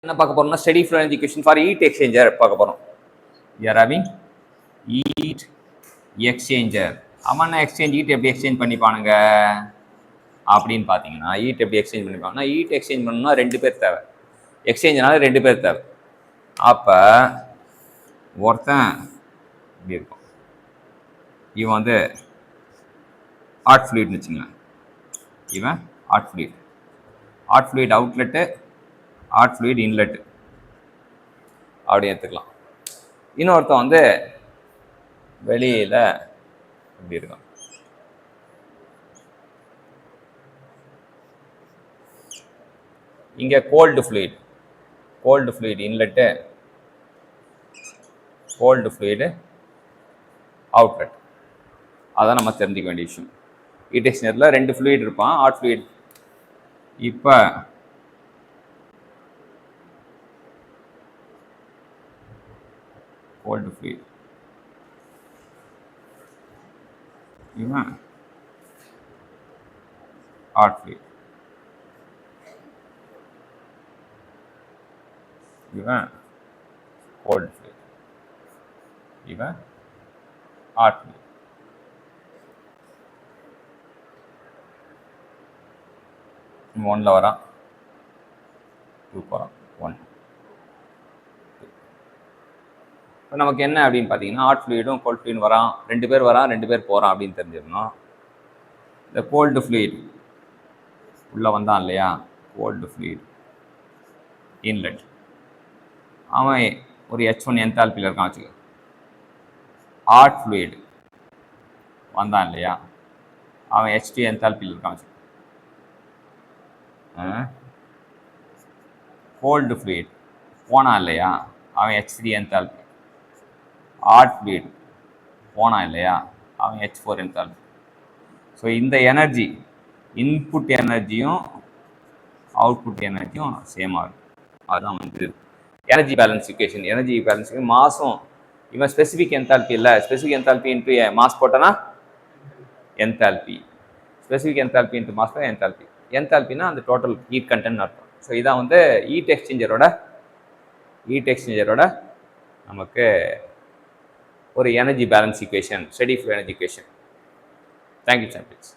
என்ன பார்க்க போறோம்னா steady flow energy equation for heat exchanger பார்க்க போறோம். We are having heat exchanger. அவன் எக்ஸ்சேஞ்ச் ஹீட் எப்படி எக்ஸ்சேஞ்ச் பண்ணிப்பானுங்க அப்படின்னு பார்த்தீங்கன்னா, ஹீட் எப்படி எக்ஸ்சேஞ்ச் பண்ணிப்பாங்கன்னா, ஹீட் எக்ஸ்சேஞ்ச் பண்ணணும்னா 2 பேர் தேவை. எக்ஸ்சேஞ்ச்னால 2 பேர் தேவை. அப்போ ஒருத்தன் இப்படி இருக்கும், இவன் வந்து ஹாட் ஃப்ளூயிட்னு வச்சுங்களேன், இவன் hot fluid, hot fluid outlet, hot fluid inlet அப்படி எடுத்துக்கலாம். இன்னொருத்தன் வந்து வெளியில் இப்படி இருக்கும், இங்கே cold fluid inlet, cold fluid outlet. அதான் நம்ம தெரிஞ்சுக்க வேண்டிய விஷயம். ஹீட் எக்ஸ்சேஞ்சரில் 2 ஃப்ளூயிட் இருப்பான், ஹாட் ஃப்ளூயிட். இப்போ கோல்டு ஃப்ளூயிட், இவன் ஹாட் ஃப்ளூயிட், இவன் கோல்டு ஃப்ளூயிட், இவன் ஹாட் ஃப்ளூயிட். இவன் 1ல் வரான், 2 போகிறான், 1. இப்போ நமக்கு என்ன அப்படின்னு பார்த்தீங்கன்னா, ஹாட் ஃப்ளூயிடும் கோல்டு ஃப்ளூயிடும் வரான், 2 பேர் வரான், 2 பேர் போகிறான் அப்படின்னு தெரிஞ்சிடணும். இந்த கோல்டு ஃப்ளூயிட் உள்ளே வந்தான் இல்லையா, கோல்டு ஃப்ளூயிட் இன்லெட், அவன் ஒரு H1 என்தால்பியில் இருக்கான் வச்சுக்க. ஹாட் ஃப்ளூயிட் வந்தான் இல்லையா, அவன் H2 என்தால்பியில் இருக்கான் வச்சுக்க. கோல்டு ஃப்ளூயிட் போனான் இல்லையா, அவன் H3 என்தால்பி. ஹாட் ஃப்ளூயிட் போனான் இல்லையா, அவன் H4 என்தால்பி. ஸோ இந்த எனர்ஜி, இன்புட் எனர்ஜியும் அவுட்புட் எனர்ஜியும் சேம் ஆகும். அதுதான் வந்து energy balance equation. Energy balance மாஸும் இவன் ஸ்பெசிஃபிக் என்தால்பி இல்லை, ஸ்பெசிஃபிக் என்தால்பி இன்ட்டு மாஸ் போட்டோன்னா enthalpy, specific enthalpy into mass தான் என்தால்பி. என்தால்பினா அந்த டோட்டல் ஹீட் கண்டென்ட் அர்த்தம். ஸோ இதான் வந்து ஹீட் எக்ஸ்சேஞ்சரோட நமக்கு ஒரு energy balance equation, steady flow energy equation. Thank you samples.